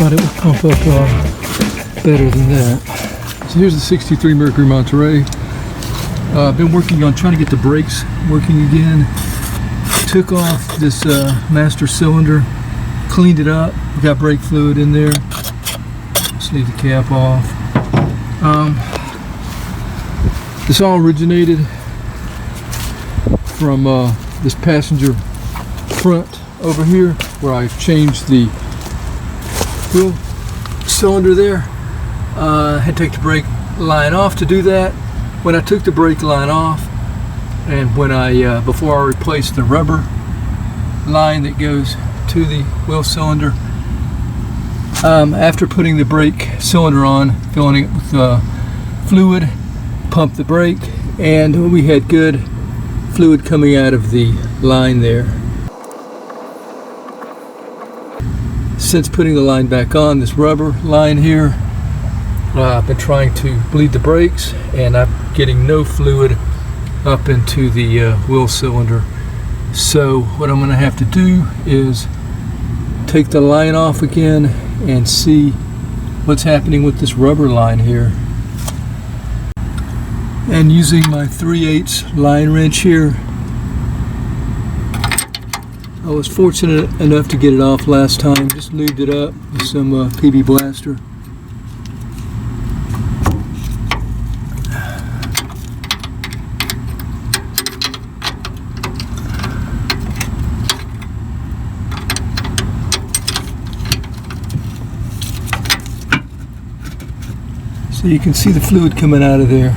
thought it would pump up better than that. So here's the 63 Mercury Monterey. I've been working on trying to get the brakes working again. Took off this master cylinder, cleaned it up, got brake fluid in there. Just leave the cap off. This all originated from this passenger front over here, where I've changed the wheel cylinder there. Had to take the brake line off to do that. When I took the brake line off, and when I before I replaced the rubber line that goes to the wheel cylinder, after putting the brake cylinder on, filling it with fluid, pumped the brake, and we had good fluid coming out of the line there. Since putting the line back on, this rubber line here, I've been trying to bleed the brakes, and I'm getting no fluid up into the wheel cylinder. So what I'm going to have to do is take the line off again and see what's happening with this rubber line here. And using my 3/8 line wrench here, I was fortunate enough to get it off last time. Just lubed it up with some PB Blaster. So you can see the fluid coming out of there.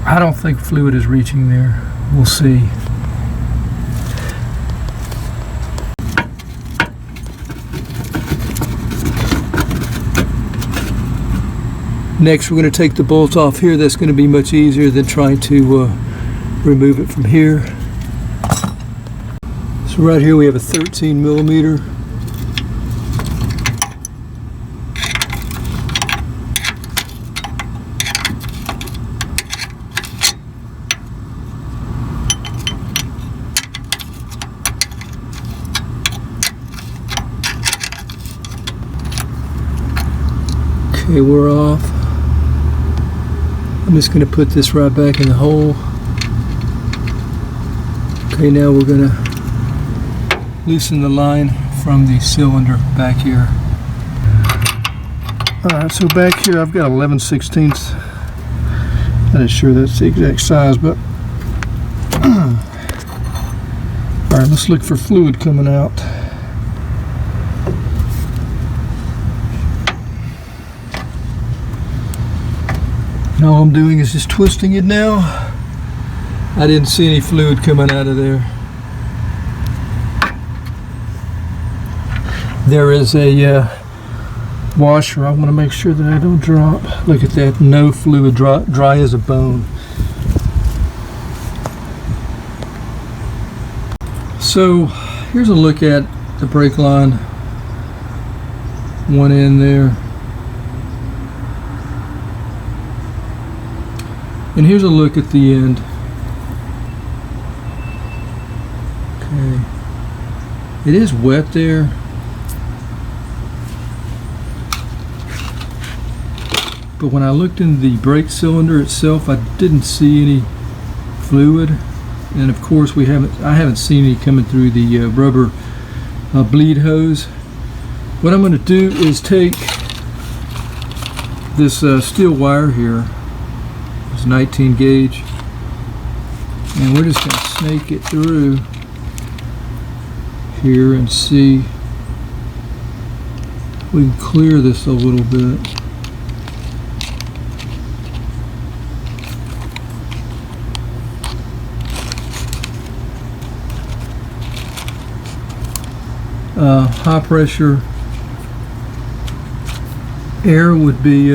I don't think fluid is reaching there. We'll see. Next, we're going to take the bolt off here. That's going to be much easier than trying to remove it from here. So right here we have a 13 millimeter. Okay, we're off. I'm just going to put this right back in the hole. Okay, now we're going to loosen the line from the cylinder back here. Alright, so back here I've got 11/16. I'm not sure that's the exact size, but alright, let's look for fluid coming out. And all I'm doing is just twisting it now. I didn't see any fluid coming out of there. There is a washer. I want to make sure that I don't drop. Look at that, no fluid, dry as a bone. So here's a look at the brake line. One end there. And here's a look at the end. Okay. It is wet there. But when I looked in the brake cylinder itself, I didn't see any fluid. And of course I haven't seen any coming through the rubber bleed hose. What I'm going to do is take this steel wire here, this 19 gauge, and we're just going to snake it through here and see if we can clear this a little bit. High pressure air would be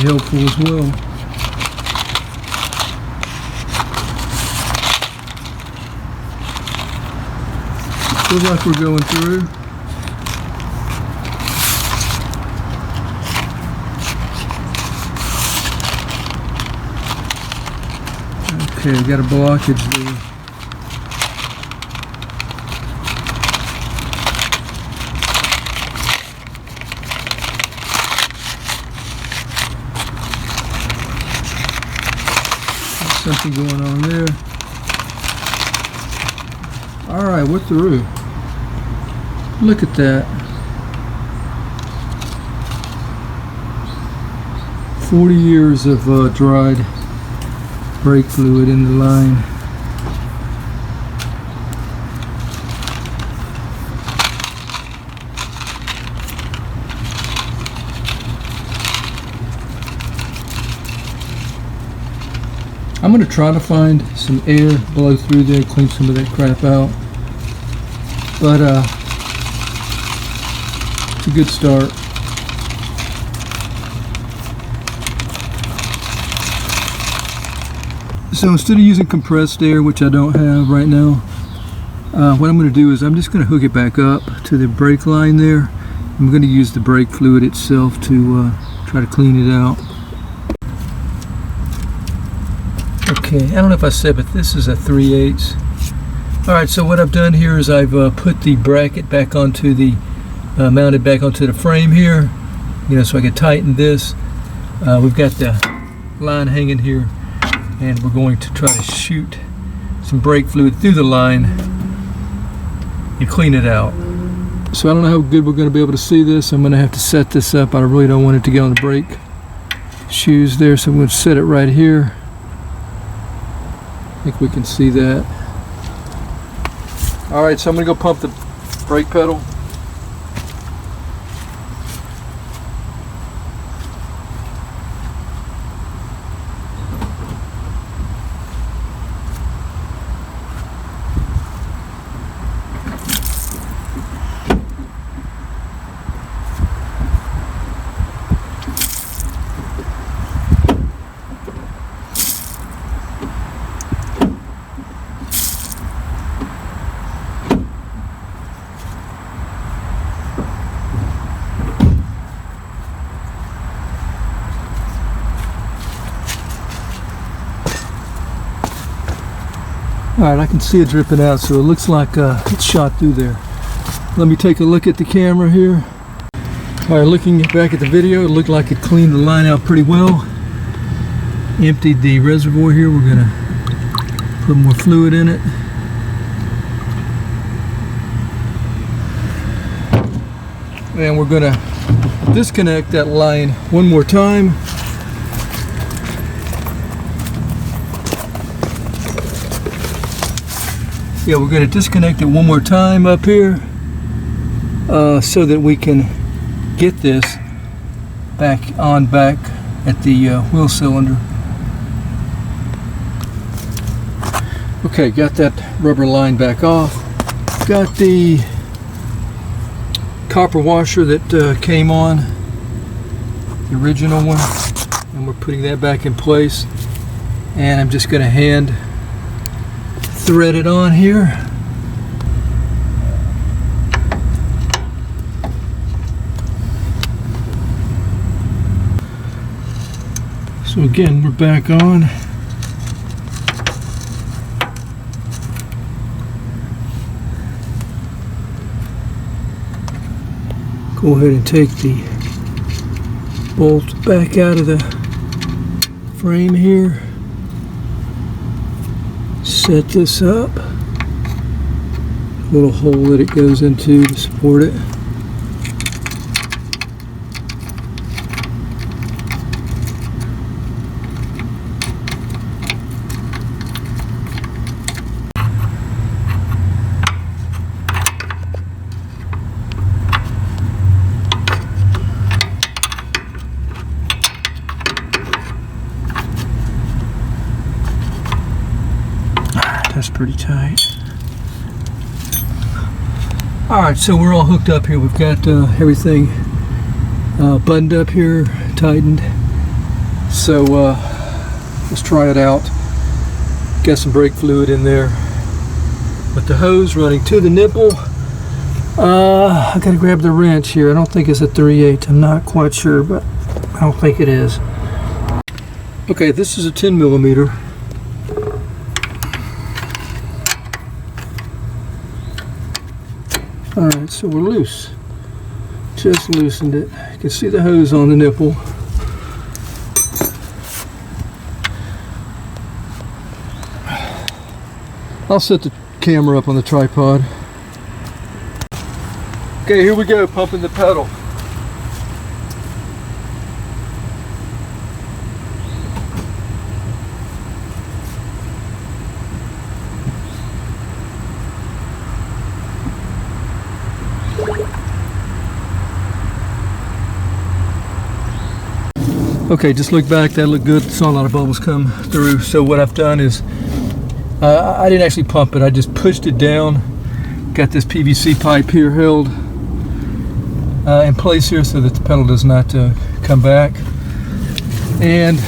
helpful as well. Feels like we're going through. Okay, we got a blockage there. There's something going on there. Alright, we're through. Look at that. 40 years of dried brake fluid in the line. I'm going to try to find some air, blow through there, clean some of that crap out. But it's a good start. So instead of using compressed air, which I don't have right now, what I'm going to do is I'm just going to hook it back up to the brake line there. I'm going to use the brake fluid itself to try to clean it out. Okay, I don't know if I said, but this is a 3/8. Alright, so what I've done here is I've put the bracket back onto the, mounted back onto the frame here, so I can tighten this. We've got the line hanging here, and we're going to try to shoot some brake fluid through the line and clean it out. So I don't know how good we're going to be able to see this. I'm going to have to set this up. I really don't want it to get on the brake shoes there, so I'm going to set it right here. I think we can see that. Alright, so I'm going to go pump the brake pedal. Alright, I can see it dripping out, so it looks like it's shot through there. Let me take a look at the camera here. Alright, looking back at the video, it looked like it cleaned the line out pretty well. Emptied the reservoir here. We're going to put more fluid in it. And we're going to disconnect that line one more time. Yeah, we're going to disconnect it one more time up here so that we can get this back at the wheel cylinder. Okay, got that rubber line back off. Got the copper washer that came on, the original one, and we're putting that back in place. And I'm just going to hand thread it on here. So again, we're back on. Go ahead and take the bolt back out of the frame here. Set this up. Little hole that it goes into to support it. That's pretty tight. Alright, so we're all hooked up here. We've got everything buttoned up here, tightened. So let's try it out. Got some brake fluid in there. With the hose running to the nipple. I gotta grab the wrench here. I don't think it's a 3/8. I'm not quite sure, but I don't think it is. Okay, this is a 10 millimeter. Alright, so we're loose. Just loosened it. You can see the hose on the nipple. I'll set the camera up on the tripod. Okay, here we go, pumping the pedal. Okay, just look back, that looked good. Saw a lot of bubbles come through. So what I've done is, I didn't actually pump it, I just pushed it down. Got this PVC pipe here held in place here so that the pedal does not come back. And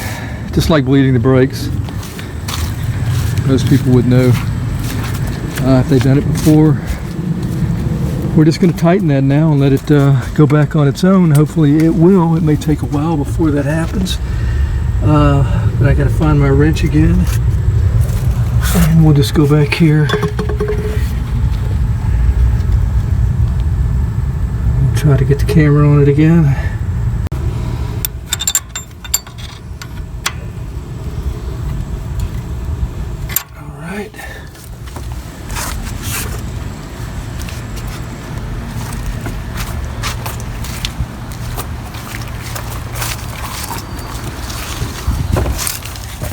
just like bleeding the brakes, most people would know if they've done it before. We're just going to tighten that now and let it go back on its own. Hopefully it will. It may take a while before that happens. But I got to find my wrench again. And we'll just go back here. We'll try to get the camera on it again. All right.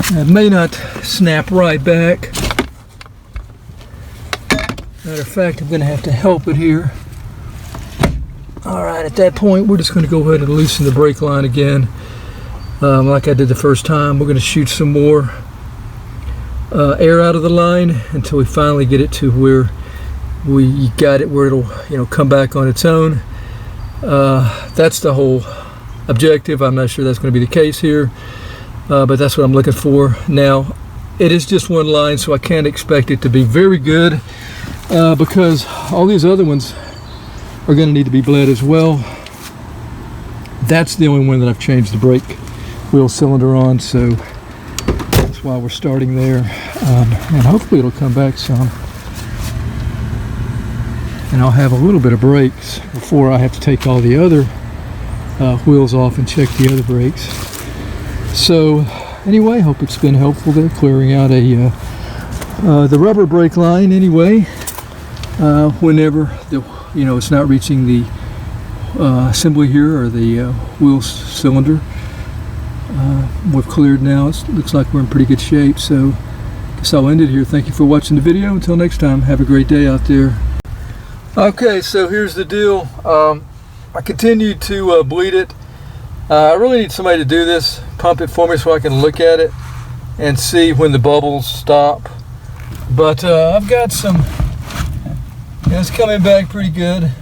It may not snap right back. Matter of fact, I'm going to have to help it here. Alright, at that point, we're just going to go ahead and loosen the brake line again. Like I did the first time, we're going to shoot some more air out of the line until we finally get it to where we got it, where it'll come back on its own. That's the whole objective. I'm not sure that's going to be the case here. But that's what I'm looking for. Now, it is just one line, so I can't expect it to be very good because all these other ones are going to need to be bled as well. That's the only one that I've changed the brake wheel cylinder on, so that's why we're starting there. And hopefully it'll come back some. And I'll have a little bit of brakes before I have to take all the other wheels off and check the other brakes. So anyway, hope it's been helpful there, clearing out the rubber brake line anyway. Whenever it's not reaching the assembly here or the wheel cylinder. We've cleared now. It looks like we're in pretty good shape. So I guess I'll end it here. Thank you for watching the video. Until next time, have a great day out there. Okay, so here's the deal. I continued to bleed it. I really need somebody to do this, pump it for me so I can look at it and see when the bubbles stop. But I've got some, it's coming back pretty good.